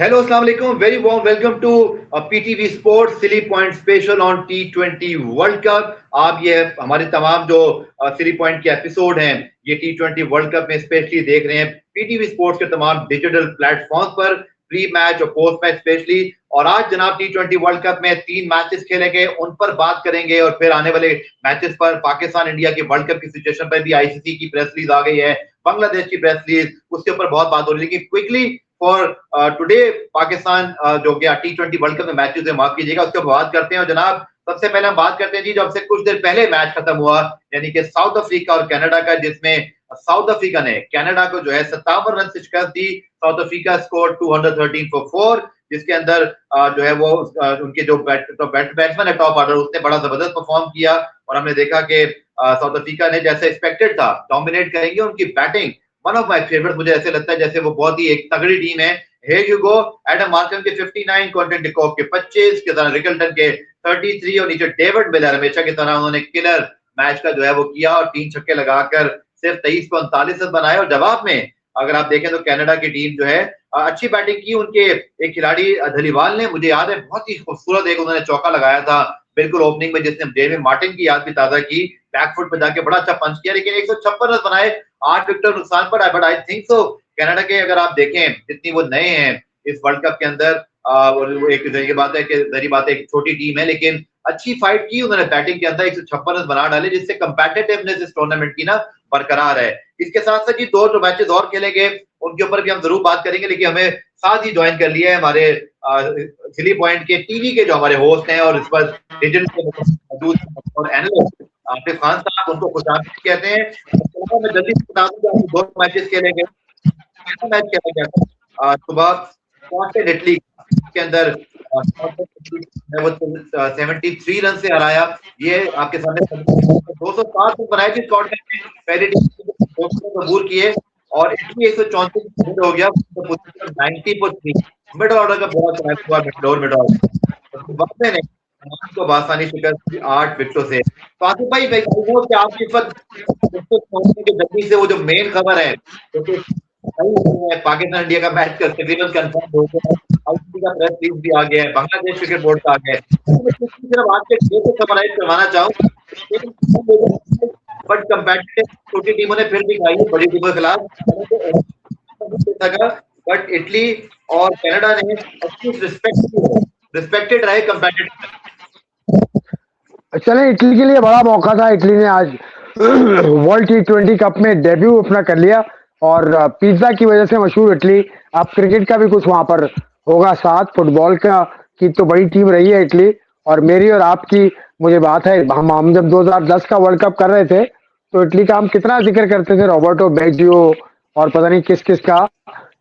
Hello, Assalamu alaikum. Very warm welcome to PTV Sports Silly Point Special on T20 World Cup. आप ये हमारे तमाम जो silly point के एपिसोड हैं ये T20 वर्ल्ड कप में स्पेशली देख रहे हैं पीटीवी स्पोर्ट्स के तमाम डिजिटल प्लेटफॉर्म पर प्री मैच और पोस्ट मैच स्पेशली। और आज जनाब T20 वर्ल्ड कप में 3 मैचेस खेले गए, उन पर बात करेंगे और फिर आने वाले मैचेस पर पाकिस्तान इंडिया के वर्ल्ड कप की सिचुएशन पर भी आईसीसी की प्रेस रिलीज आ गई है, बांग्लादेश की प्रेस रिलीज, उसके ऊपर बहुत बात हो रही है। लेकिन क्विकली फॉर टुडे पाकिस्तान जो गया T20 वर्ल्ड कप में मैचेस है, माफ कीजिएगा, उसके ऊपर बात करते हैं। और जनाब सबसे पहले हम बात करते हैं जी जब से कुछ देर पहले मैच खत्म हुआ, यानी कि साउथ अफ्रीका और कनाडा का, जिसमें साउथ अफ्रीका ने कनाडा को जो है 57 रन से शिकस्त दी। साउथ अफ्रीका स्कोर 213 फॉर 4, जिसके अंदर जो है वो उनके जो बैट्समैन है टॉप ऑर्डर, उसने बड़ा जबरदस्त परफॉर्म किया। और हमने देखा कि साउथ अफ्रीका ने जैसे एक्सपेक्टेड था डोमिनेट करेंगे, उनकी batting one of my favourite, मुझे ऐसे लगता है जैसे वो बहुत ही एक तगड़ी टीम है। Here you go, Aiden Markram के 59, क्विंटन डिकॉक के 25, के तरह रिकल्टन के 33 और नीचे डेविड मिलर हमेशा की तरह उन्होंने किलर मैच का जो है वो किया और 3 छक्के लगाकर सिर्फ 23 को 39 रन बनाए। और जवाब में अगर आप देखें तो कनाडा की टीम जो है अच्छी बैटिंग की। उनके एक खिलाड़ी धलीवाल ने, मुझे याद है, बहुत ही खूबसूरत एक उन्होंने चौका लगाया था बिल्कुल ओपनिंग में, जिसने डेविड मार्टिन की याद भी ताजा की, बैकफुट पे जाके बड़ा अच्छा पंच किया। लेकिन 156 रन बनाए, 8 विकेट नुकसान पर। But I think so Canada के अगर आप देखें जितनी वो नए हैं इस वर्ल्ड कप के अंदर, वो एक बात है कि जरी बात है, एक छोटी टीम है लेकिन अच्छी फाइट की उन्होंने बैटिंग के अंदर, 156 रन बना डाले, जिससे कंपेटिटिवनेस इस टूर्नामेंट की ना बरकरार है। इसके साथ साथ जी 2 मैचेस और खेले गए, उनके ऊपर भी हम जरूर बात करेंगे। लेकिन हमें साथ ही ज्वाइन कर लिया है हमारे सिली पॉइंट के टीवी के जो हमारे होस्ट हैं और इस पर डिजिटल मौजूद और एनालिस्ट आतिफ खान साहब, उनको खुशामदीद कहते हैं। तो मैं जल्दी से बता दूं कि 2 मैचेस खेले गए। पहला मैच खेला गया था सुबह स्कॉटलैंड इटली के अंदर, 73 रन से हराया। ये आपके सामने 207 रन बनाए थे स्कॉटलैंड ने, पहली टीम कबूल किए। और इटली 134 हो गया, 90 पर 3 मिडल ऑर्डर का बहुत हुआ, मिडल ऑर्डर ने को बासानी शिकस्त दी 8 विकेटों से। तो आसिफ भाई कि आप इस वक्त जल्दी से वो जो मेन खबर है तो पाकिस्तान इंडिया का मैच तकरीबन कंफर्म हो गया है, आईसीसी का प्रेस रिलीज भी आ गया है, बांग्लादेश क्रिकेट बोर्ड का आ गया है। सिर्फ आज के डे को समराइज करवाना चाहूँ, बट कंपैटिटिव छोटी टीमों ने फिर भी खाई है बड़ी टीमों के खिलाफ, बट इटली और कनाडा ने रिस्पेक्टेड रहे कंपैटिटिव। चले, इटली के लिए बड़ा मौका था। इटली ने आज वर्ल्ड T20 कप में डेब्यू अपना कर लिया और पिज्जा की वजह से मशहूर इटली। अब क्रिकेट का भी कुछ वहां पर होगा साथ, फुटबॉल का की तो बड़ी टीम रही है इटली। और मेरी और आपकी मुझे बात है, हम जब 2010 का वर्ल्ड कप कर रहे थे तो इटली का हम कितना जिक्र करते थे, रॉबर्टो बैजियो और पता नहीं किस किस का,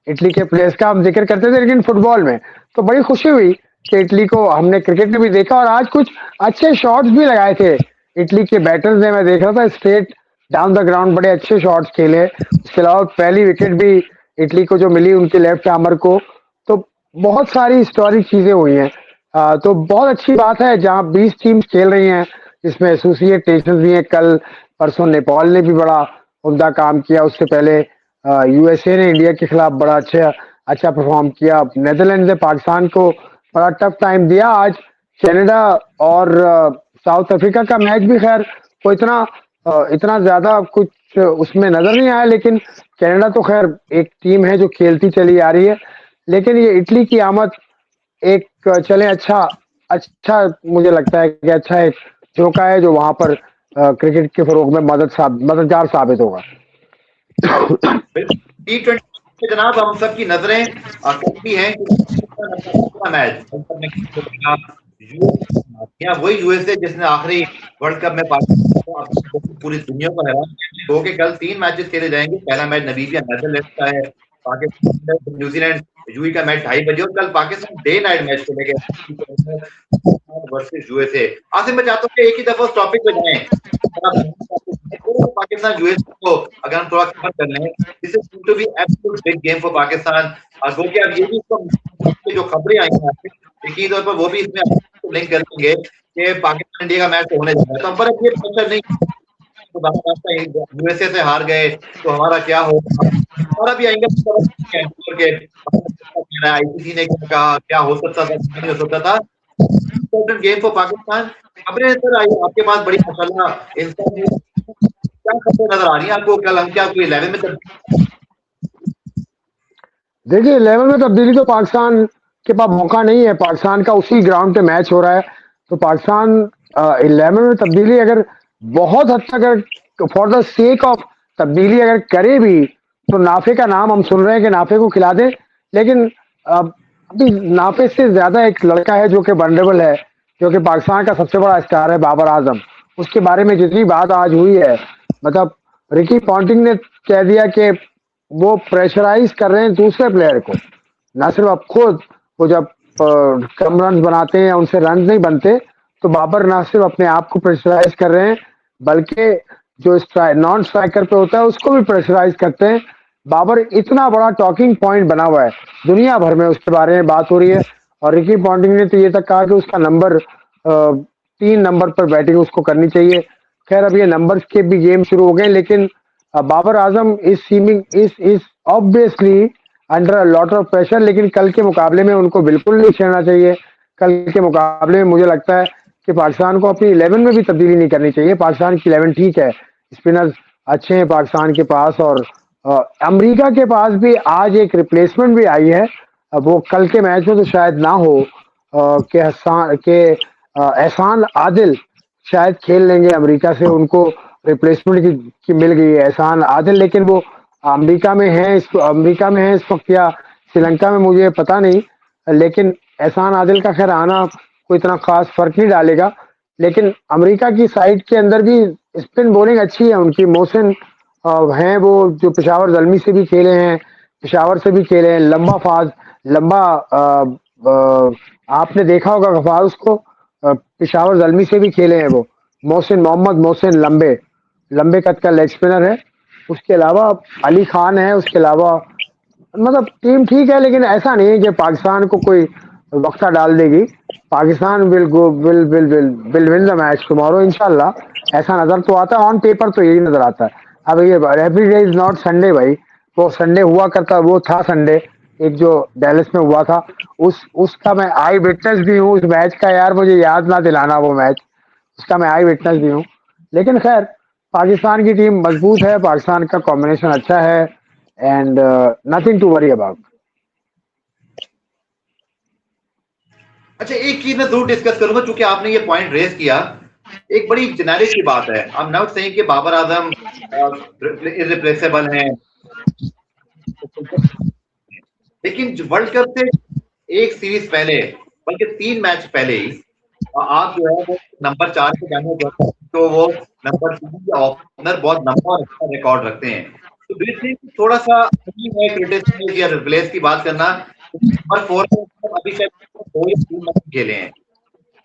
इटली के प्लेयर्स का हम जिक्र करते थे। लेकिन फुटबॉल में तो बड़ी खुशी हुई कि इटली को हमने क्रिकेट में भी देखा और आज कुछ अच्छे शॉट्स भी लगाए थे इटली के बैटर्स ने। मैं देख रहा था स्ट्रेट डाउन द ग्राउंड बड़े अच्छे शॉट्स खेले। उसके अलावा पहली विकेट भी इटली को जो मिली उनके लेफ्ट आर्मर को, तो बहुत सारी हिस्टोरिक चीजें हुई हैं। तो बहुत अच्छी बात है जहां 20 टीम्स खेल रही हैं, इसमें एसोसिएट नेशंस भी हैं। कल परसों नेपाल ने भी बड़ा उम्दा काम किया, उससे पहले यूएसए ने इंडिया के खिलाफ बड़ा अच्छा परफॉर्म किया। नेदरलैंड ने पाकिस्तान को बड़ा टफ टाइम दिया। आज कनाडा और साउथ अफ्रीका का मैच भी खैर वो इतना ज्यादा कुछ उसमें नजर नहीं आया, लेकिन कनाडा तो खैर एक टीम है जो खेलती चली आ रही है। लेकिन ये इटली की आमद एक चले अच्छा मुझे लगता है कि अच्छा एक झोंका है जो वहां पर क्रिकेट के फरोग में मददगार साबित होगा। T20 जनाब हम सबकी नजरें करती हैं मैच वही यूएसए जिसने आखिरी वर्ल्ड कप में पाकिस्तान पूरी दुनिया को हैरान किया। के कल 3 मैचेस खेले जाएंगे। पहला मैच नमीबिया नेदरलैंड्स का है, पाकिस्तान न्यूजीलैंड यूई का मैच 2:30 बजे, और कल पाकिस्तान डे नाइट मैच खेलेगा वर्सेस यूएसए। आसिफ मैं चाहता हूँ कि एक ही दफा उस टॉपिक पे जाएं, पाकिस्तान यूएसए को अगर हम थोड़ा कवर कर लें, this is going to be absolute big game for Pakistan. और अब ये भी जो खबरें आई हैं यकीनी तौर पर वो भी इसमें लिंक कर देंगे कि पाकिस्तान इंडिया का मैच होने जा रहा है। तो पर ये प्रेशर नहीं, यूएसए से हार गए तो हमारा क्या होगा, और अभी आएंगे आईसीसी ने क्या कहा, क्या हो सकता था, क्या नहीं हो सकता था। Important game for Pakistan. खबरें सर आई आपके पास बड़ी माशाल्लाह इंस्टा, क्या खबरें नजर आ रही है आपको, कल हम क्या कोई 11 में तब्दीली? देखिए 11 में तब्दीली तो पाकिस्तान के पास मौका नहीं है, पाकिस्तान का उसी ग्राउंड पे मैच हो रहा है, तो पाकिस्तान 11 में तब्दीली अगर बहुत हद तक अगर फॉर द सेक ऑफ तब्दीली अगर करे भी, तो नाफे का नाम हम सुन रहे हैं कि नाफे को खिला दे, लेकिन अभी नाफे से ज्यादा एक लड़का है जो कि वनरेबल है, जो कि पाकिस्तान का सबसे बड़ा स्टार है, बाबर आजम। उसके बारे में जितनी बात आज हुई है, मतलब रिकी पॉन्टिंग ने कह दिया कि वो प्रेशराइज कर रहे हैं दूसरे प्लेयर को, ना सिर्फ अब खुद। वो जब कम रन बनाते हैं, उनसे रन नहीं बनते, तो बाबर ना सिर्फ अपने आप को प्रेशराइज कर रहे हैं, बल्कि जो नॉन स्ट्राइकर पे होता है उसको भी प्रेशराइज करते हैं। बाबर इतना बड़ा टॉकिंग पॉइंट बना हुआ है, दुनिया भर में उसके बारे में बात हो रही है। और रिकी पॉन्टिंग ने तो ये तक कहा कि उसका नंबर 3 नंबर पर बैटिंग उसको करनी चाहिए। खैर अब ये नंबर के भी गेम शुरू हो गए, लेकिन Babar Azam is obviously under a lot of pressure, लेकिन कल के मुकाबले में उनको बिल्कुल नहीं छेड़ना चाहिए। कल के मुकाबले में मुझे लगता है कि पाकिस्तान को अपनी 11 में भी तब्दीली नहीं करनी चाहिए। पाकिस्तान की 11 ठीक है, स्पिनर्स अच्छे हैं पाकिस्तान के पास, और अमेरिका के पास भी आज एक रिप्लेसमेंट भी आई है। अब वो कल के मैच में तो शायद ना हो, एहसान आदिल शायद खेल लेंगे अमेरिका से, उनको रिप्लेसमेंट की मिल गई है एहसान आदिल, लेकिन वो अमेरिका में है इस वक्त या श्रीलंका में मुझे पता नहीं, लेकिन एहसान आदिल का खैर आना कोई इतना खास फर्क नहीं डालेगा। लेकिन अमेरिका की साइड के अंदर भी स्पिन बॉलिंग अच्छी है उनकी, मोहसिन हैं वो, जो पेशावर जलमी से भी खेले हैं, पेशावर से भी खेले हैं, लंबा फाज, लंबा आपने देखा होगा गफार उसको, पेशावर जलमी से भी खेले हैं वो, मोहम्मद मोहसिन, लंबे लंबे कद का लेग स्पिनर है। उसके अलावा अली खान है, उसके अलावा मतलब टीम ठीक है, लेकिन ऐसा नहीं है कि पाकिस्तान को कोई वक्ता डाल देगी। Pakistan will win the match tomorrow इंशाल्लाह। ऐसा नजर तो आता है, ऑन पेपर तो यही नजर आता है। अब ये every day is not Sunday भाई, वो संडे हुआ करता, वो था संडे एक जो डेलस में हुआ था, उसका मैं आई विटनेस भी हूँ उस मैच का। यार मुझे याद ना दिलाना वो मैच, उसका मैं आई विटनेस भी हूँ। लेकिन खैर पाकिस्तान की टीम मजबूत है, पाकिस्तान का कॉम्बिनेशन अच्छा है, and nothing to worry about. अच्छा, एक चीज मैं जरूर डिस्कस करूंगा, क्योंकि आपने ये पॉइंट रेज किया। एक बड़ी जेनेरिक की बात है, आई एम नॉट सेइंग कि बाबर आजम इररिप्लेसेबल हैं, लेकिन वर्ल्ड कप से एक सीरीज पहले, बल्कि 3 मैच पहले ही आप जो है वो नंबर 4 पे जाने जाते हैं, तो वो नंबर 3 या ओपनर बहुत लंबा और अच्छा रिकॉर्ड रखते हैं। तो डू यू थिंक थोड़ा सा है क्रिटिसाइज या रिप्लेस की बात करना, नंबर 4 में अभी शायद 2 या 3 मैच खेले हैं,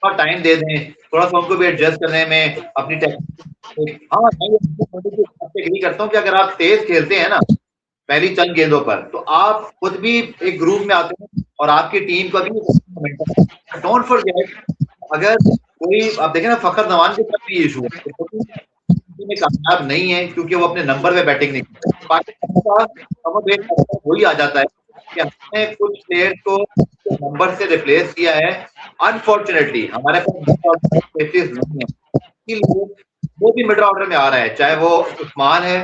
थोड़ा टाइम दे दें, थोड़ा सा उनको भी एडजस्ट करने में अपनी टेक्निक। हाँ मैं एग्री करता हूँ कि अगर आप तेज खेलते हैं ना पहली चंद गेंदों पर, तो आप खुद भी एक ग्रुप में आते हैं और आपकी टीम का भी डोंट फॉरगेट, अगर कोई आप देखें ना, फखर जमान के साथ भी इशू है में कामयाब नहीं है क्योंकि वो अपने नंबर पे बैटिंग नहीं करते। पाकिस्तान का वही आ जाता है कि हमने कुछ प्लेयर को नंबर से रिप्लेस किया है, अनफॉर्चुनेटली हमारे पास नहीं है, इसलिए वो भी मिडिल ऑर्डर में आ रहा है, चाहे वो उस्मान है,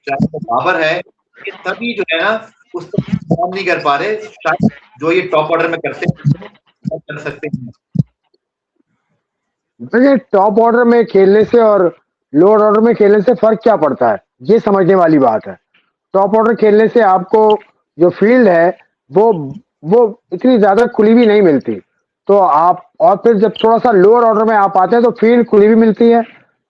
चाहे वो बाबर है, ये सभी जो है ना उसको काम नहीं कर पा रहे, शायद जो ये टॉप ऑर्डर में करते हैं कर सकते हैं। देखिए टॉप ऑर्डर में खेलने से और लोअर ऑर्डर में खेलने से फर्क क्या पड़ता है, ये समझने वाली बात है। टॉप ऑर्डर खेलने से आपको जो फील्ड है वो वो इतनी ज्यादा खुली भी नहीं मिलती, तो आप, और फिर जब थोड़ा सा लोअर ऑर्डर में आप आते हैं तो फील्ड खुली भी मिलती है,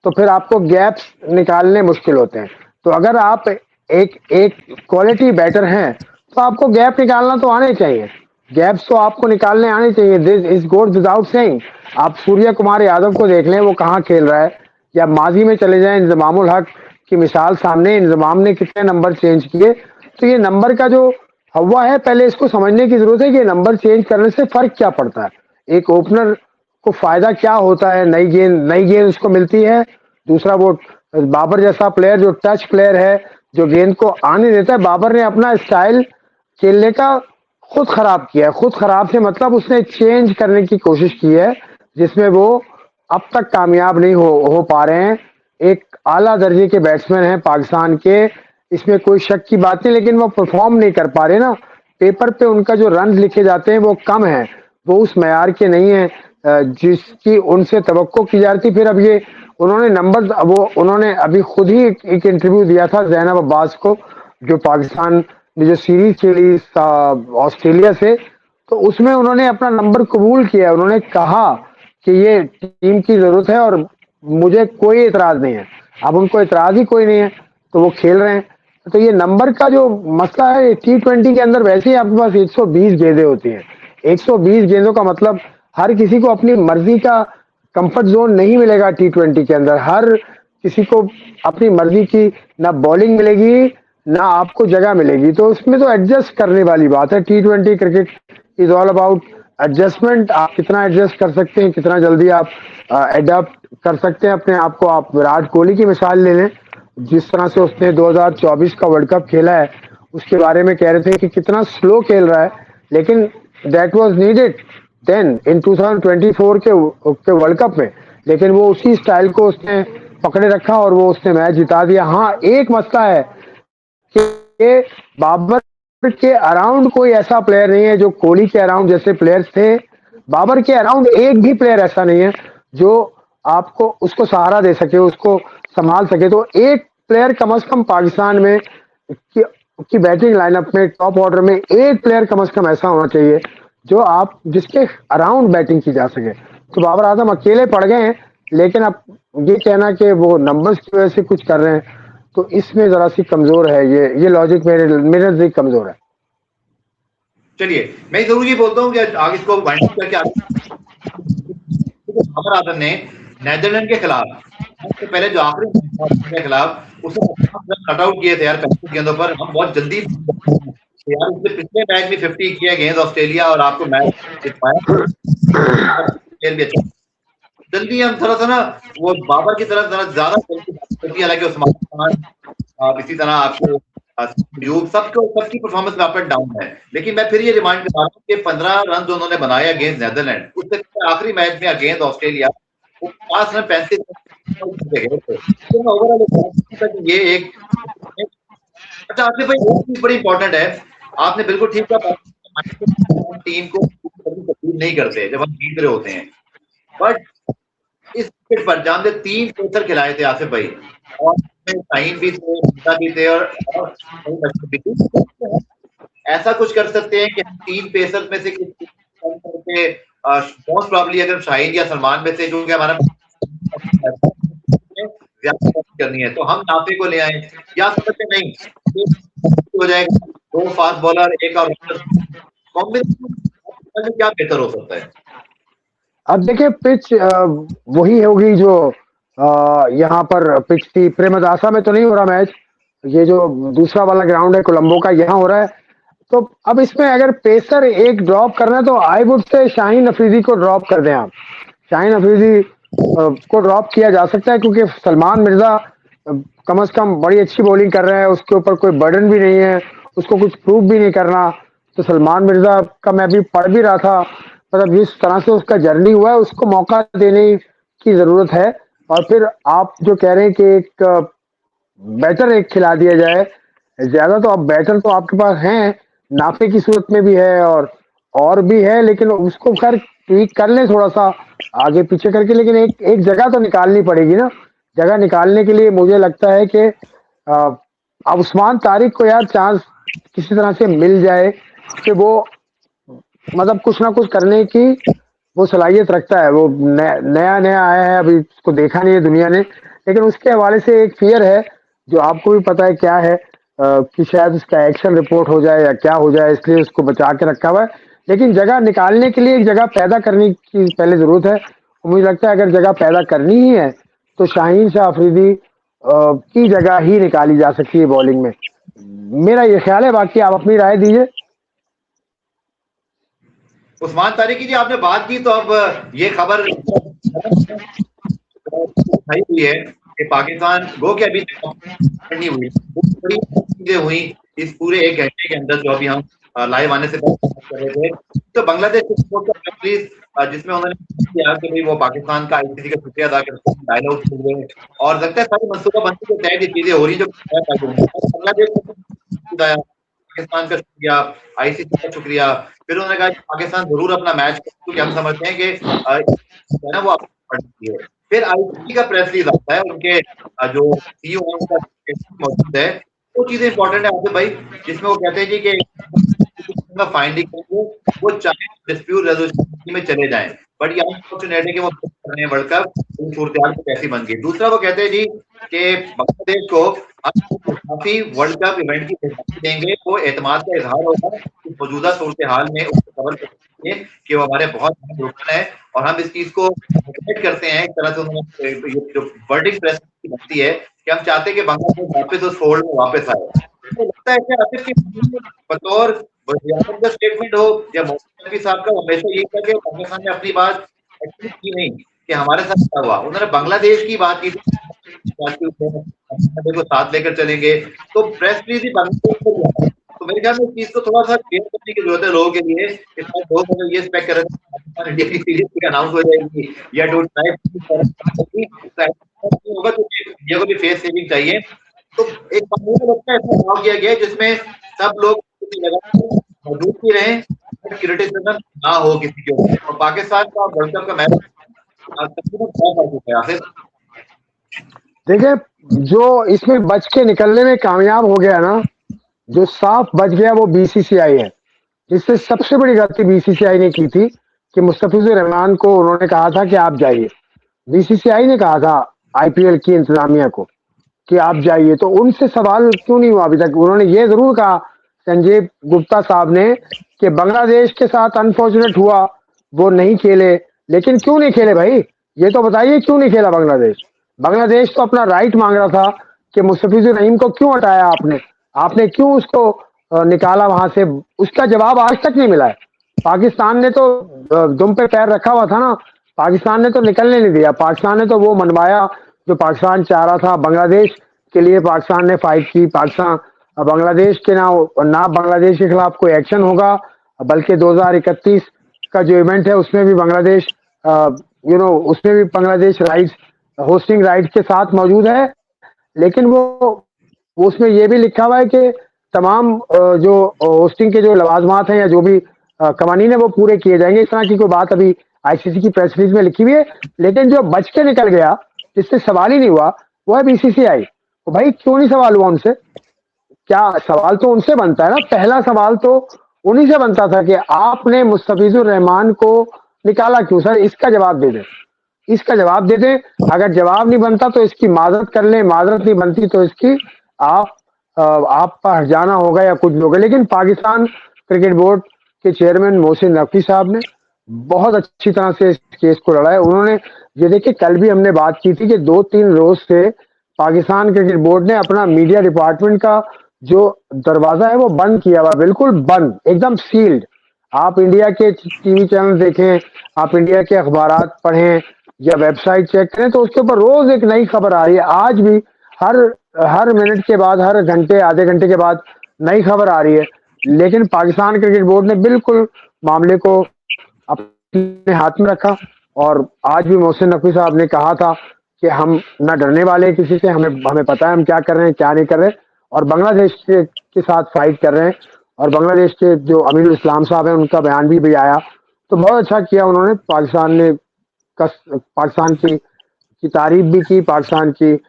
तो फिर आपको गैप्स निकालने मुश्किल होते हैं। तो अगर आप एक एक क्वालिटी बैटर हैं, तो आपको गैप निकालना तो आने चाहिए, गैप्स तो आपको निकालने आने चाहिए। दिस इज गोड विदाउट सेइंग। आप सूर्य कुमार यादव को देख लें, वो कहाँ खेल रहा है, या माजी में चले जाएं, इंजमामुल हक की मिसाल सामने, इंजमाम ने कितने नंबर चेंज किए। तो ये नंबर का जो हवा है, पहले इसको समझने की जरूरत है कि नंबर चेंज करने से फर्क क्या पड़ता है, एक ओपनर को फायदा क्या होता है, नई गेंद उसको मिलती है। दूसरा वो बाबर जैसा प्लेयर जो टच प्लेयर है, जो गेंद को आने देता है, बाबर ने अपना स्टाइल खेलने का खुद खराब किया है। खुद खराब से मतलब उसने चेंज करने की कोशिश की है, जिसमें वो अब तक कामयाब नहीं हो पा रहे हैं। एक आला दर्जे के बैट्समैन हैं पाकिस्तान के, इसमें कोई शक की बात नहीं, लेकिन वो परफॉर्म नहीं कर पा रहे ना। पेपर पे उनका जो रन लिखे जाते हैं वो कम है, वो उस मयार के नहीं है जिसकी उनसे तवक्को की जा रही थी। फिर अब ये उन्होंने नंबर वो उन्होंने अभी खुद ही एक इंटरव्यू दिया था जैनब अब्बास को, जो पाकिस्तान ने जो सीरीज खेली ऑस्ट्रेलिया से, तो उसमें उन्होंने अपना नंबर कबूल किया। उन्होंने कहा कि ये टीम की जरूरत है और मुझे कोई एतराज नहीं है। अब उनको एतराज ही कोई नहीं है तो वो खेल रहे हैं। तो ये नंबर का जो मसला है, T20 के अंदर वैसे ही आपके पास 120 गेंदें होती हैं। 120 गेंदों का मतलब हर किसी को अपनी मर्जी का कंफर्ट जोन नहीं मिलेगा। T20 के अंदर हर किसी को अपनी मर्जी की ना बॉलिंग मिलेगी ना आपको जगह मिलेगी, तो उसमें तो एडजस्ट करने वाली बात है। T20 cricket is all about adjustment. आप कितना एडजस्ट कर सकते हैं, कितना जल्दी आप एडाप्ट कर सकते हैं अपने आप को। आप विराट कोहली की मिसाल ले लें, जिस तरह से उसने 2024 का वर्ल्ड कप खेला है, उसके बारे में कह रहे थे कि कितना स्लो खेल रहा है, लेकिन that was needed then in 2024 के वर्ल्ड कप में। लेकिन वो उसी स्टाइल को उसने पकड़े रखा और वो उसने मैच जिता दिया। हाँ, एक मसला है कि बाबर के अराउंड कोई ऐसा प्लेयर नहीं है जो कोहली के अराउंड जैसे प्लेयर्स थे। बाबर के अराउंड एक भी प्लेयर ऐसा नहीं है जो आपको उसको सहारा दे सके, उसको संभाल सके। तो एक प्लेयर कम से कम पाकिस्तान में की बैटिंग लाइनअप में टॉप ऑर्डर में एक प्लेयर कम से कम ऐसा होना चाहिए जो आप जिसके अराउंड बैटिंग की जा सके। तो बाबर आजम अकेले पड़ गए हैं, लेकिन अब ये कहना कि वो नंबर्स की वजह से कुछ कर रहे हैं, तो इसमें जरा सी कमजोर है। ये लॉजिक मेरे नजदीक कमजोर है। चलिए, मैं जरूर ये बोलता हूँ कि आगे इसको वाइंड अप करके बाबर आजम ने नेदरलैंड के खिलाफ सबसे पहले जो आखिरी के खिलाफ उसने कट आउट किए थे यार 35 गेंदों पर। हम बहुत जल्दी यार उसने पिछले मैच में 50 किए अगेंस्ट ऑस्ट्रेलिया और आपको मैच जितवाया भी अच्छा। जल्दी हम थोड़ा सा ना वो बाबर की तरफ जरा ज्यादा जल्दी, हालांकि उस्मान खान इसी तरह आपको सबकी परफॉर्मेंस में अप एंड डाउन है। लेकिन मैं फिर ये रिमाइंड कर रहा हूँ कि 15 रन जो उन्होंने बनाए अगेंस्ट नेदरलैंड, उससे आखिरी मैच में अगेंस्ट ऑस्ट्रेलिया वो 50 रन 35 गए थे। तो ओवरऑल ये एक अच्छा आपने भाई एक चीज बड़ी इंपॉर्टेंट है, आपने बिल्कुल ठीक कहा। टीम को तकलीफ नहीं करते जब हम जीत रहे होते हैं, बट इस विकेट पर जहां हमने 3 पेसर खिलाए थे आसिफ भाई, और शाहीन भी थे, मुंता भी थे और भी थे। ऐसा कुछ कर सकते हैं कि 3 पेसर में से करके मोस्ट प्रॉब्ली अगर शाहीन या सलमान में से जो कि हमारा ज्यादा करनी है तो हम नाफे को ले आए, या सकते नहीं हो जाएगा 2 फास्ट बॉलर एक और कॉम्बिनेशन क्या बेहतर हो सकता है। अब देखिए पिच वही होगी जो यहाँ पर पिच थी प्रेमदासा में। तो नहीं हो रहा मैच, ये जो दूसरा वाला ग्राउंड है कोलंबो का, यहाँ हो रहा है। तो अब इसमें अगर पेसर एक ड्रॉप करना है तो I would say Shaheen Afridi को ड्रॉप कर दें आप। शाहीन अफरीदी को ड्रॉप किया जा सकता है, क्योंकि सलमान मिर्जा कम से कम बड़ी अच्छी बॉलिंग कर रहा है, उसके ऊपर कोई बर्डन भी नहीं है, उसको कुछ प्रूव भी नहीं करना। तो सलमान मिर्जा का मैं भी पढ़ भी रहा था, मतलब जिस तरह से उसका जर्नी हुआ है उसको मौका देने की जरूरत है। और फिर आप जो कह रहे हैं कि एक बैटर एक खिला दिया जाए ज्यादा, तो अब बैटर तो आपके पास हैं, नाफे की सूरत में भी है और भी है, लेकिन उसको खैर ट्वीक कर ले थोड़ा सा आगे पीछे करके, लेकिन एक एक जगह तो निकालनी पड़ेगी ना। जगह निकालने के लिए मुझे लगता है कि अब उस्मान तारिक को यार चांस किसी तरह से मिल जाए कि वो मतलब कुछ ना कुछ करने की वो सलाहियत रखता है। वो नया नया आया है, अभी उसको देखा नहीं है दुनिया ने, लेकिन उसके हवाले से एक फियर है जो आपको भी पता है क्या है, कि शायद उसका एक्शन रिपोर्ट हो जाए या क्या हो जाए, इसलिए उसको बचा के रखा हुआ है। लेकिन जगह निकालने के लिए एक जगह पैदा करने की पहले जरूरत है। मुझे लगता है अगर जगह पैदा करनी ही है तो शाहीन शाह अफरीदी की जगह ही निकाली जा सकती है बॉलिंग में। मेरा ये ख्याल है, बाकी आप अपनी राय दीजिए। उस्मान तारिकी जी आपने बात की तो अब ये खबर आई हुई है कि पाकिस्तान गो के अभी तक नहीं हुई, बड़ी चीजें हुई इस पूरे 1 घंटे के अंदर जो अभी हम लाइव आने से पहले बात कर रहे थे। तो बांग्लादेश जिसमें उन्होंने किया कि भाई वो पाकिस्तान का आईसीसी का शुक्रिया अदा करते हैं, डायलॉग हुए और लगता है सारी मनसूबाबंदी के तहत ये चीजें हो रही जो बांग्लादेश पाकिस्तान का शुक्रिया, आईसीसी का शुक्रिया। फिर उन्होंने कहा कि पाकिस्तान जरूर अपना मैच क्योंकि हम समझते हैं कि है ना वो है। फिर आईसीसी का प्रेस रिलीज आता है, उनके जो सीईओ है उनका मौजूद है। वो चीजें इंपॉर्टेंट है आपके भाई, जिसमें वो कहते हैं जी कि फाइंडिंग वो चाहे डिस्प्यूट रेजोल्यूशन में चले जाएं, बट ये अनफॉर्चुनेट है कि वो कर रहे हैं वर्ल्ड कप, सूरत कैसी बन गई। दूसरा वो कहते हैं जी कि बांग्लादेश को काफी वर्ल्ड कप इवेंट की देंगे, वो एतमाद का इजहार होगा कि मौजूदा सूरत हाल में उसको कवर करेंगे कि वो हमारे बहुत दुश्मन है और हम इस चीज को रिस्पेक्ट करते हैं। एक तरह से उन्होंने जो वर्डिंग प्रेस की बनती है कि हम चाहते हैं कि बांग्लादेश वापस उस फोल्ड में वापस आए। तो लगता है कि आसिफ की बतौर का स्टेटमेंट हो या मोहम्मद नबी साहब का हमेशा यही था कि पाकिस्तान ने अपनी बात एक्चुअली की नहीं कि हमारे साथ क्या हुआ, उन्होंने बांग्लादेश की बात की को साथ लेकर चलेंगे। तो प्रेस रिलीज ही बांग्लादेश को दिया। तो मेरे ख्याल में इस चीज को थोड़ा सा क्लियर करने की जरूरत है लोगों के लिए। इसमें लोग मतलब ये एक्सपेक्ट कर रहे थे पाकिस्तान इंडिया की सीरीज अनाउंस हो जाएगी या टू होगा, क्योंकि इंडिया को भी फेस सेविंग चाहिए। तो एक मुझे लगता है ऐसा भाव किया गया जिसमें सब लोग मौजूद भी रहे, क्रिटिसिज्म ना हो किसी के ऊपर। और पाकिस्तान का वर्ल्ड कप का मैच देखिए, जो इसमें बच के निकलने में कामयाब हो गया ना, जो साफ बच गया वो बीसीसीआई है। इससे सबसे बड़ी गलती बीसीसीआई ने की थी कि मुस्तफिजुर रहमान को उन्होंने कहा था कि आप जाइए। बीसीसीआई ने कहा था आईपीएल की इंतजामिया को कि आप जाइए, तो उनसे सवाल क्यों नहीं हुआ अभी तक? उन्होंने ये जरूर कहा संजय गुप्ता साहब ने कि बांग्लादेश के साथ अनफॉर्चुनेट हुआ, वो नहीं खेले। लेकिन क्यों नहीं खेले भाई? ये तो बताइए क्यों नहीं खेला बांग्लादेश? बांग्लादेश तो अपना राइट मांग रहा था कि मुस्तफिजुर रहीम को क्यों हटाया आपने? आपने क्यों उसको निकाला वहां से? उसका जवाब आज तक नहीं मिला है। पाकिस्तान ने तो दुम पे पैर रखा हुआ था ना, पाकिस्तान ने तो निकलने नहीं दिया। पाकिस्तान ने तो वो मनवाया जो पाकिस्तान चाह रहा था। बांग्लादेश के लिए पाकिस्तान ने फाइट की। पाकिस्तान बांग्लादेश के ना बांग्लादेश के खिलाफ कोई एक्शन होगा, बल्कि 2031 का जो इवेंट है उसमें भी बांग्लादेश उसमें भी बांग्लादेश राइट्स होस्टिंग राइट्स के साथ मौजूद है। लेकिन वो उसमें ये भी लिखा हुआ है कि तमाम जो होस्टिंग के जो लवाजमात हैं या जो भी कवानीन है वो पूरे किए जाएंगे। इस तरह की कोई बात अभी आईसीसी की प्रेस रिलीज में लिखी हुई है। लेकिन जो बच के निकल गया, जिससे सवाल ही नहीं हुआ, वो है बीसीसीआई। तो भाई क्यों नहीं सवाल हुआ उनसे? क्या सवाल तो उनसे बनता है ना। पहला सवाल तो उन्हीं से बनता था कि आपने मुस्तफिजुर रहमान को निकाला क्यों? सर इसका जवाब दे दें, इसका जवाब दे दें। अगर जवाब नहीं बनता तो इसकी माजरत कर लें, माजरत नहीं बनती तो इसकी आप आपका हट जाना होगा या कुछ भी होगा। लेकिन पाकिस्तान क्रिकेट बोर्ड के चेयरमैन मोहसिन नकवी साहब ने बहुत अच्छी तरह से इस केस को लड़ा है। उन्होंने ये देखिए, कल भी हमने बात की थी कि 2-3 रोज से पाकिस्तान क्रिकेट बोर्ड ने अपना मीडिया डिपार्टमेंट का जो दरवाजा है वो बंद किया हुआ, बिल्कुल बंद, एकदम सील्ड। आप इंडिया के टीवी चैनल देखें, आप इंडिया के अखबारात पढ़ें या वेबसाइट चेक करें तो उसके ऊपर रोज एक नई खबर आ रही है। आज भी हर हर मिनट के बाद, हर घंटे आधे घंटे के बाद नई खबर आ रही है। लेकिन पाकिस्तान क्रिकेट बोर्ड ने बिल्कुल मामले को अपने हाथ में रखा। और आज भी मोहसिन नकवी साहब ने कहा था कि हम न डरने वाले किसी से, हमें हमें पता है हम क्या कर रहे हैं क्या नहीं कर रहे, और बांग्लादेश के साथ फाइट कर रहे हैं। और बांग्लादेश के जो अमीरुल इस्लाम साहब हैं उनका बयान भी आया, तो बहुत अच्छा किया उन्होंने। पाकिस्तान ने पाकिस्तान की तारीफ भी की, पाकिस्तान की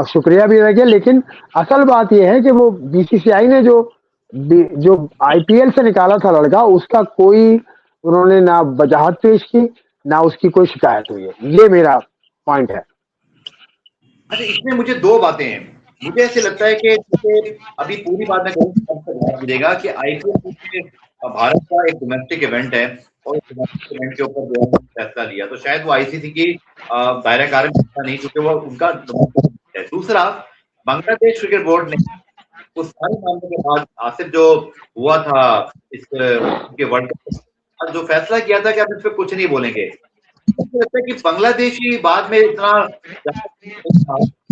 शुक्रिया भी अदा किया। लेकिन असल बात यह है कि वो बीसीसीआई ने जो आईपीएल से निकाला था लड़का, उसका कोई उन्होंने ना वजाहत पेश की, ना उसकी कोई शिकायत हुई है। ये मेरा पॉइंट है। अच्छा, इसमें मुझे दो बातें हैं। मुझे ऐसे लगता है कि अभी पूरी बात मैं कहूँ मिलेगा कि आईपीएल भारत का एक डोमेस्टिक इवेंट है और डोमेस्टिक इवेंट के ऊपर जो फैसला लिया तो शायद वो आईसीसी की दायरा कार्य नहीं, क्योंकि वो उनका है। दूसरा, बांग्लादेश क्रिकेट बोर्ड ने उस सारे मामले के बाद आसिफ जो हुआ था इस वर्ल्ड कप जो फैसला किया था कि अब इस पर कुछ नहीं बोलेंगे, मुझे लगता है कि बांग्लादेशी बाद में इतना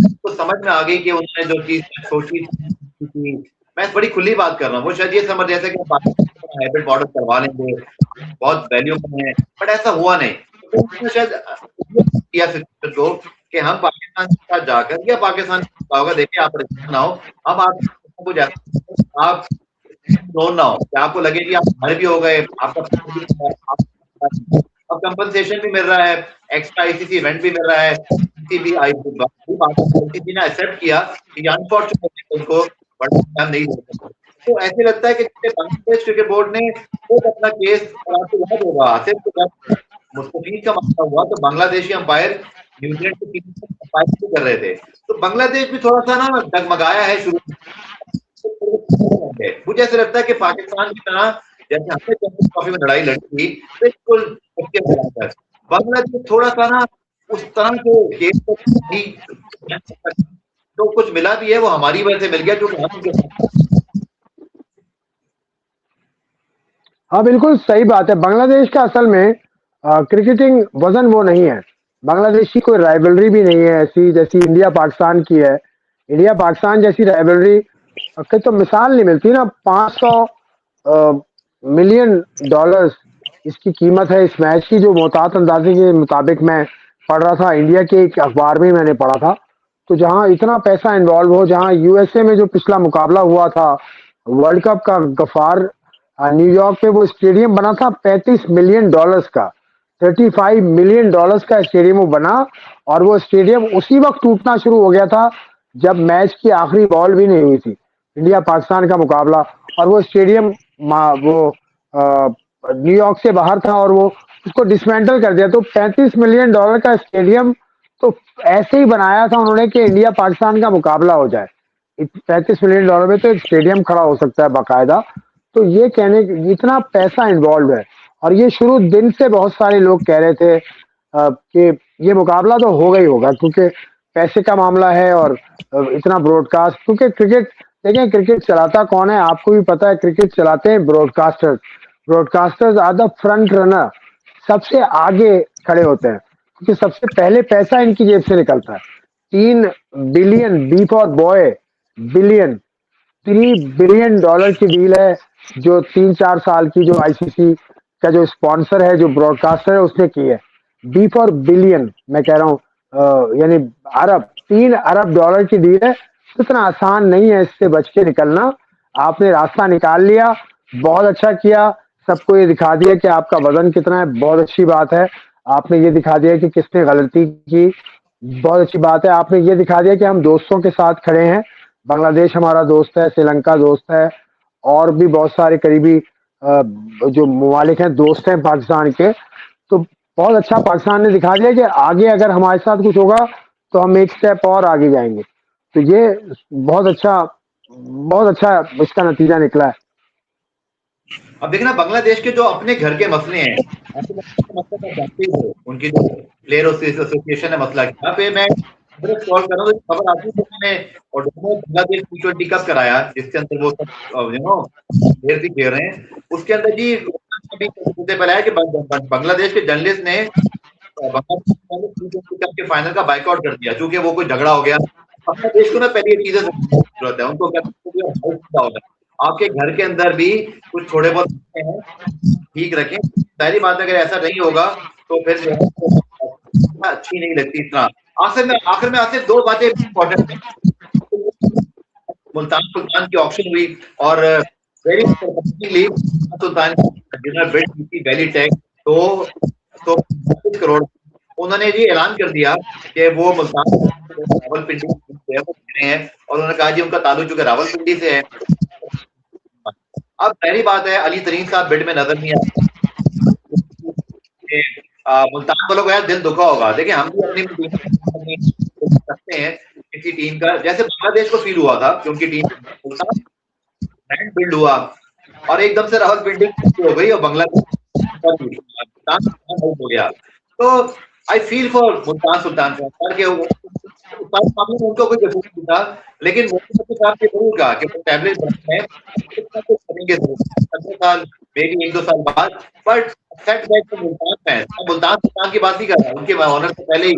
तो समझ में आ गई कि उन्होंने जो चीज सोची थी। मैं बड़ी खुली बात कर रहा हूँ, वो शायद ये समझ रहे थे कि पाकिस्तान हाइब्रिड मॉडल करवा लेंगे, बहुत वैल्यू में है, बट ऐसा हुआ नहीं। तो उन्होंने शायद किया सिस्टम को कि हम पाकिस्तान के साथ जाकर या पाकिस्तान होगा, देखिए आप परेशान ना हो, हम आपको जैसा आप लोन ना हो कि आपको लगे कि आप घर भी हो गए, आपका अब कंपनसेशन भी मिल रहा है, एक्स्ट्रा आईसीसी इवेंट भी मिल रहा है, भी आईसीसी ने एक्सेप्ट किया कि अनफॉर्चुनेटली उनको बड़ा ध्यान नहीं दे सकते। तो ऐसे लगता है कि बांग्लादेश क्रिकेट बोर्ड ने खुद अपना केस, और आपको याद होगा आसिफ को जब मुस्तफीज का मामला हुआ तो बांग्लादेशी अंपायर न्यूजीलैंड की टीम से अंपायर कर रहे थे, तो बांग्लादेश भी थोड़ा सा ना डगमगाया है शुरू में। मुझे ऐसा लगता है कि पाकिस्तान की तरह जैसे हमने चैंपियंस ट्रॉफी में लड़ाई लड़ी थी, बिल्कुल उसके बराबर बांग्लादेश थोड़ा सा ना उस तरह के गेम को नहीं, तो कुछ मिला भी है वो हमारी वजह से मिल गया, क्योंकि हम उनके साथ। हाँ बिल्कुल सही बात है। बांग्लादेश का असल में क्रिकेटिंग वजन वो नहीं है। बांग्लादेश की कोई राइवलरी भी नहीं है ऐसी जैसी इंडिया पाकिस्तान की है। इंडिया पाकिस्तान जैसी राइवलरी की तो मिसाल नहीं मिलती ना। 500 मिलियन डॉलर्स इसकी कीमत है इस मैच की, जो मोहतात अंदाजे के मुताबिक मैं पढ़ रहा था, इंडिया के एक अखबार में मैंने पढ़ा था। तो जहाँ इतना पैसा इन्वॉल्व हो, जहाँ यूएसए में जो पिछला मुकाबला हुआ था वर्ल्ड कप का, गफार न्यूयॉर्क में वो स्टेडियम बना था 35 मिलियन डॉलर्स का। 35 मिलियन डॉलर्स का स्टेडियम वो बना, और वो स्टेडियम उसी वक्त टूटना शुरू हो गया था जब मैच की आखिरी बॉल भी नहीं हुई थी, इंडिया पाकिस्तान का मुकाबला। और वो स्टेडियम वो न्यूयॉर्क से बाहर था और वो उसको डिसमेंटल कर दिया। तो 35 मिलियन डॉलर का स्टेडियम तो ऐसे ही बनाया था उन्होंने कि इंडिया पाकिस्तान का मुकाबला हो जाए। 35 मिलियन डॉलर में तो एक स्टेडियम खड़ा हो सकता है बाकायदा। तो ये कहने इतना पैसा इन्वॉल्व है। और ये शुरू दिन से बहुत सारे लोग कह रहे थे कि ये मुकाबला तो होगा ही होगा, क्योंकि पैसे का मामला है और इतना ब्रॉडकास्ट, क्योंकि क्रिकेट देखें, क्रिकेट चलाता कौन है आपको भी पता है। क्रिकेट चलाते हैं broadcasters. Broadcasters are the front runner, सबसे आगे खड़े होते हैं, क्योंकि सबसे पहले पैसा इनकी जेब से निकलता है। 3 billion, B for boy billion, $3 billion की डील है जो 3-4 साल की, जो आईसीसी का जो स्पॉन्सर है, जो ब्रॉडकास्टर है, उसने की है। बी फॉर बिलियन मैं कह रहा हूँ, यानी अरब, $3 अरब की डील है। इतना आसान नहीं है इससे बच के निकलना। आपने रास्ता निकाल लिया, बहुत अच्छा किया। सबको ये दिखा दिया कि आपका वजन कितना है, बहुत अच्छी बात है। आपने ये दिखा दिया कि किसने गलती की, बहुत अच्छी बात है। आपने ये दिखा दिया कि हम दोस्तों के साथ खड़े हैं। बांग्लादेश हमारा दोस्त है, श्रीलंका दोस्त है, और भी बहुत सारे करीबी जो ममालिक हैं दोस्त हैं पाकिस्तान के। तो बहुत अच्छा पाकिस्तान ने दिखा दिया कि आगे अगर हमारे साथ कुछ होगा तो हम एक स्टेप और आगे जाएंगे। तो ये बहुत अच्छा इसका नतीजा निकला है। अब देखना बांग्लादेश के जो अपने घर के मसले हैं, मसला आप जानते ही हो, उनकी जो प्लेयर एसोसिएशन है मसला, यहाँ पे मैं सॉल्व कर रहा हूँ, खबर आती है मैंने, और बांग्लादेश T20 कप कराया जिसके अंदर वो सब प्लेयर भी खेल रहे हैं, उसके अंदर जी मुझे बताया कि बांग्लादेश के जर्नलिस्ट ने T20 कप के फाइनल का बाइकआउट कर दिया, क्योंकि वो कोई झगड़ा हो गया। बांग्लादेश को ना पहले ये चीजें जरूरत है, उनको क्या होता है, आपके घर के अंदर भी कुछ थोड़े बहुत हैं, ठीक रखें। पहली बात अगर ऐसा नहीं होगा तो फिर जो है अच्छी नहीं लगती इतना। आखिर में आसिफ दो बातें इंपॉर्टेंट है। मुल्तान सुल्तान की ऑक्शन हुई और वेरी सरप्राइजिंगली सुल्तान डिनर बिड की वैली टैग तो 25 करोड़। उन्होंने जी ऐलान कर दिया कि वो मुल्तान रावलपिंडी से हैं, और उन्होंने कहा जी उनका ताल्लुक चूंकि रावलपिंडी से है। अब पहली बात है, अली तरीन साहब बिड में नजर नहीं आते। मुल्तान वालों को यार दिल दुखा होगा। देखिए हम भी अपनी टीम सकते हैं किसी टीम का, जैसे बांग्लादेश को फील हुआ था कि उनकी टीम ब्रांड बिल्ड हुआ और एकदम से रावलपिंडी हो गई और बांग्लादेश हो गया। तो आई फील फॉर मुल्तान सुल्तान के मामले में उनको कोई कसूर नहीं था, लेकिन मोदी साहब ने जरूर कहा कि वो टैबलेट है, कुछ करेंगे जरूर। 15 साल मे बी 1-2 साल बाद, बट सेट बैक तो मुल्तान फैंस, मैं मुल्तान सुल्तान की बात नहीं कर रहा, उनके ऑनर से पहले ही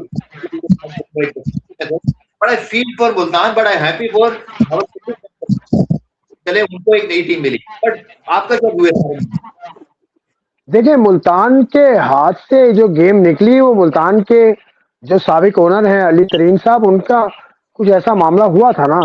but I feel for Multan, but I happy for चले उनको एक नई टीम मिली। बट आपका क्या व्यू है? देखिए, मुल्तान के हाथ से जो गेम निकली, वो मुल्तान के जो साबिक ओनर हैं अली तरीन साहब, उनका कुछ ऐसा मामला हुआ था ना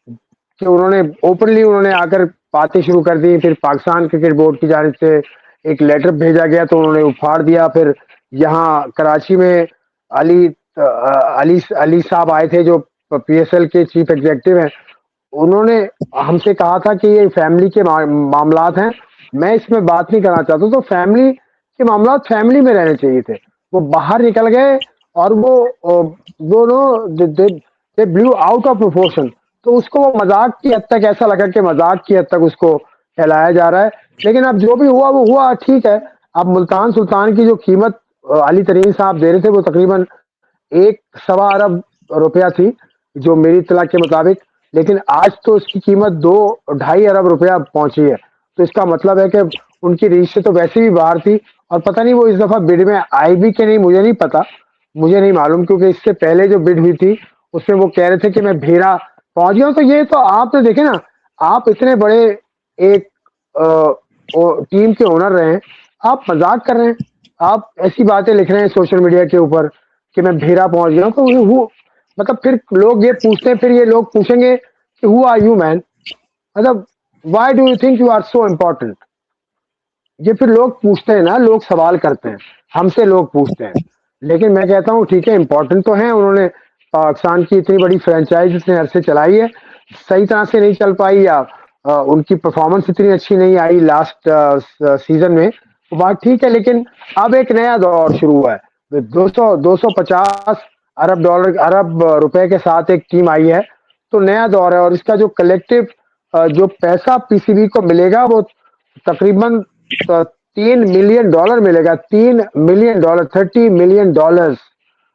कि उन्होंने ओपनली उन्होंने आकर बातें शुरू कर दी। फिर पाकिस्तान क्रिकेट बोर्ड की जानिब से एक लेटर भेजा गया तो उन्होंने उफाड़ दिया। फिर यहाँ कराची में अली अली अली साहब आए थे जो पीएसएल के चीफ एग्जीक्यूटिव हैं। उन्होंने हमसे कहा था कि ये फैमिली के मामलात हैं, मैं इसमें बात नहीं करना चाहता। तो फैमिली के मामलात फैमिली में रहने चाहिए थे। वो बाहर निकल गए और वो no they blew out of proportion. तो उसको वो मजाक की हद तक, ऐसा लगा कि मजाक की हद तक उसको फैलाया जा रहा है। लेकिन अब जो भी हुआ वो हुआ, ठीक है। अब मुल्तान सुल्तान की जो कीमत अली तरीन साहब दे रहे थे वो तकरीबन 1.25 अरब रुपया थी, जो मेरी इत्तला के मुताबिक। लेकिन आज तो इसकी कीमत 2-2.5 अरब रुपया पहुंची है। तो इसका मतलब है कि उनकी रीच से तो वैसे भी बाहर थी। और पता नहीं वो इस दफा बिड में आई भी कि नहीं, मुझे नहीं पता, मुझे नहीं मालूम, क्योंकि इससे पहले जो बिड हुई थी उसमें वो कह रहे थे कि मैं भेरा पहुंच गया हूं। तो ये तो आपने देखे ना, आप इतने बड़े एक टीम के ओनर रहे हैं, आप मजाक कर रहे हैं, आप ऐसी बातें लिख रहे हैं सोशल मीडिया के ऊपर कि मैं भेरा पहुंच गया हूं। तो वो मतलब फिर लोग ये पूछते हैं, फिर ये लोग पूछेंगे कि हु आर यू मैन, मतलब why do you think you are so important. ये फिर लोग पूछते हैं ना, लोग सवाल करते हैं, हमसे लोग पूछते हैं। लेकिन मैं कहता हूँ ठीक है, इम्पोर्टेंट तो है। उन्होंने पाकिस्तान की इतनी बड़ी फ्रेंचाइज इतने अरसे चलाई है, सही तरह से नहीं चल पाई, या उनकी परफॉर्मेंस इतनी अच्छी नहीं आई लास्ट सीजन में, वो बात ठीक है। लेकिन अब एक नया दौर शुरू हुआ है। 250 अरब रुपए के साथ एक टीम आई है, तो नया दौर है। और इसका जो कलेक्टिव जो पैसा पीसीबी को मिलेगा वो तकरीबन $3 मिलियन मिलेगा। $3 मिलियन, $30 मिलियन,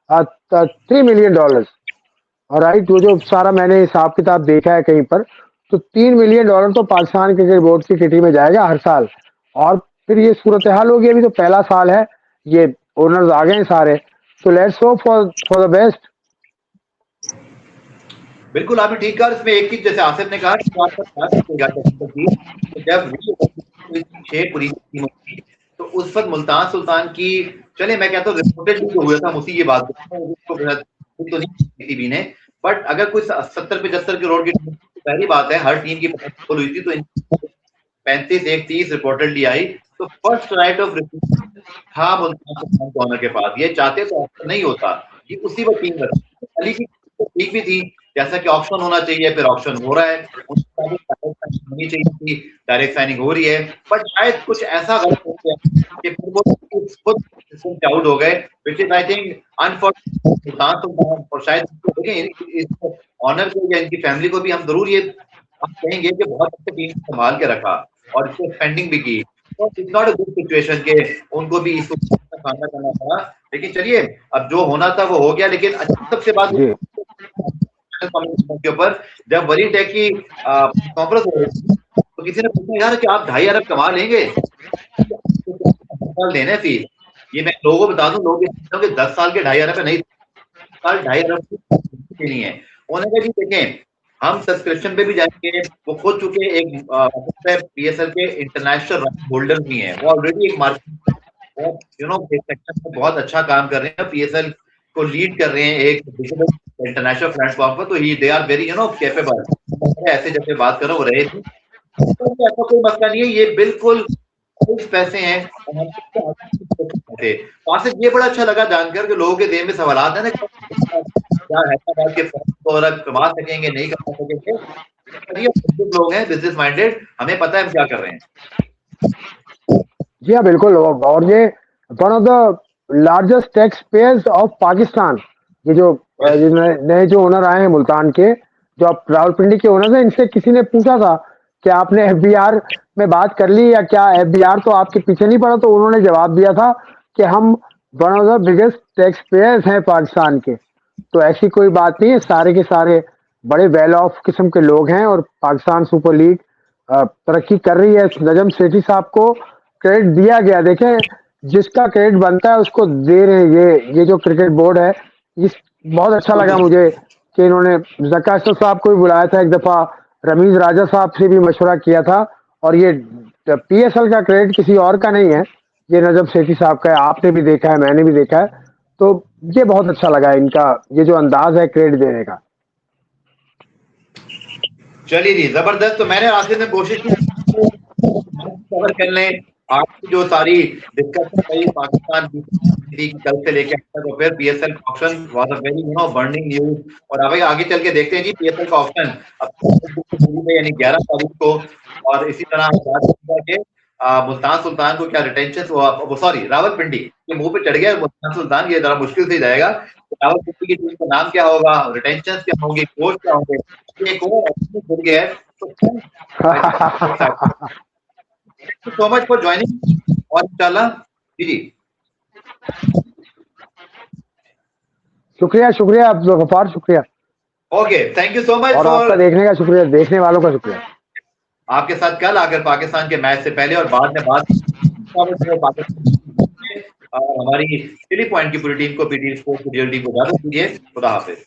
$3 मिलियन। और राइट, वो जो सारा मैंने हिसाब किताब देखा है कहीं पर, तो $3 मिलियन तो पाकिस्तान क्रिकेट बोर्ड की किटी में जाएगा हर साल। और फिर ये सूरत हाल होगी, अभी तो पहला साल है, ये ओनर्स आ गए हैं सारे। तो let's hope for the best. बिल्कुल आपने ठीक कहा। इसमें एक चीज जैसे आसिफ ने कहा कि बात पर बात करेगा कि जब शेख पूरी टीम होती तो उस वक्त मुल्तान सुल्तान की, चले मैं कहता हूँ रिपोर्टेड जो हुआ था मुझे ये बात तो नहीं टीवी ने, बट अगर कोई 70-75 करोड़ की टीम, पहली बात है हर टीम की हुई थी, तो 35-30 रिपोर्टेडली आई। तो फर्स्ट राइट ऑफ रिफ्यूजल था मुल्तान सुल्तान ऑनर के पास। ये चाहते तो ऑप्शन नहीं होता, ये उसी वक्त टीम अली की ठीक भी थी, जैसा कि ऑप्शन होना चाहिए, फिर ऑप्शन हो रहा है, होनी चाहिए थी, डायरेक्ट साइनिंग हो रही है। बट शायद कुछ ऐसा गलत हो गया कि फिर वो खुद आउट हो गए, which is I think unfortunate. और शायद इस ऑनर को या इनकी फैमिली को भी हम जरूर ये हम कहेंगे कि बहुत अच्छी टीम संभाल के रखा और इसको स्पेंडिंग भी की। तो it's not a good situation के उनको भी इस का सामना करना पड़ा। लेकिन चलिए, अब जो होना था वो हो गया। लेकिन सबसे बात के ऊपर जब वली टेक की कॉन्फ्रेंस हो रही थी तो किसी ने पूछा यार कि आप 2.5 अरब कमा लेंगे, लेने फीस। ये मैं लोगों को बता दूं, लोग 10 साल के 2.5 अरब नहीं, साल 2.5 अरब देनी है। उन्होंने कहा जी देखें, हम सब्सक्रिप्शन पे भी जाएंगे। वो खुद चुके एक पीएसएल के इंटरनेशनल होल्डर भी हैं, वो ऑलरेडी एक मार्केट सेक्टर में बहुत अच्छा काम कर रहे हैं, पीएसएल को लीड कर रहे हैं एक डिजिटल इंटरनेशनल प्लेटफॉर्म पर। तो ही दे आर वेरी कैपेबल। ऐसे जैसे बात करो वो रहे थे, तो ऐसा कोई मसला नहीं है, ये बिल्कुल कुछ पैसे हैं। आसिफ, ये बड़ा अच्छा लगा जानकर कि लोगों के दिल में सवाल है ना, क्या हैदराबाद के और कमा सकेंगे नहीं कमा सकेंगे। लोग हैं बिजनेस माइंडेड, हमें पता है हम क्या कर रहे हैं। जी हाँ, बिल्कुल। और ये one of the largest tax payers of Pakistan. ये जो नए जो ओनर आए हैं मुल्तान के, जो आप रावलपिंडी के ओनर हैं, इनसे किसी ने पूछा था कि आपने एफबीआर में बात कर ली या क्या, एफबीआर तो आपके पीछे नहीं पड़ा। तो उन्होंने जवाब दिया था कि हम one of the biggest tax payers हैं पाकिस्तान के। तो ऐसी कोई बात नहीं है, सारे के सारे बड़े वेल ऑफ किस्म के लोग हैं। और पाकिस्तान सुपर लीग तरक्की कर रही है। नजम सेठी साहब को क्रेडिट दिया गया। देखें, जिसका क्रेडिट बनता है उसको दे रहे हैं ये जो क्रिकेट बोर्ड है। इस बहुत अच्छा लगा बिल्कुल मुझे कि इन्होंने जक्का अशरफ साहब को भी बुलाया था, एक दफा रमीज राजा साहब से भी मशवरा किया था। और ये पीएसएल का क्रेडिट किसी और का नहीं है, ये नजम सेठी साहब का है। आपने भी देखा है, मैंने भी देखा है। तो ये बहुत अच्छा लगा इनका, ये जो अंदाज है क्रेडिट देने का। चलिए जी, जबरदस्त। तो मैंने आखिर में कोशिश की कवर कर लें आपकी जो सारी डिस्कशन रही पाकिस्तान की कल से लेकर तो फिर पीएसएल का option was a very burning news. और अब आगे चल के देखते हैं जी पीएसएल का ऑप्शन अब यानी 11 तारीख को। और इसी तरह के मुल्तान सुल्तान को क्या रिटेंशन वो सॉरी रावलपिंडी के मुंह पे चढ़ गया मुल्तान सुल्तान, ये जरा मुश्किल से ही जाएगा। तो रावलपिंडी की टीम का नाम क्या होगा, रिटेंशन क्या होंगे, कोच क्या होंगे, एक और जुड़ गया है। तो सो मच फॉर ज्वाइनिंग और इंशाल्लाह जी। शुक्रिया शुक्रिया अब्दुल गफ्फार, शुक्रिया। Okay, thank you so much और फॉर आपका देखने का शुक्रिया, देखने वालों का शुक्रिया। आपके साथ कल आकर पाकिस्तान के मैच से पहले और बाद में बात और हमारी सिली पॉइंट की पूरी टीम को, पीटी स्पोर्ट्स की टीम को इजाजत दीजिए। खुदा हाफिज।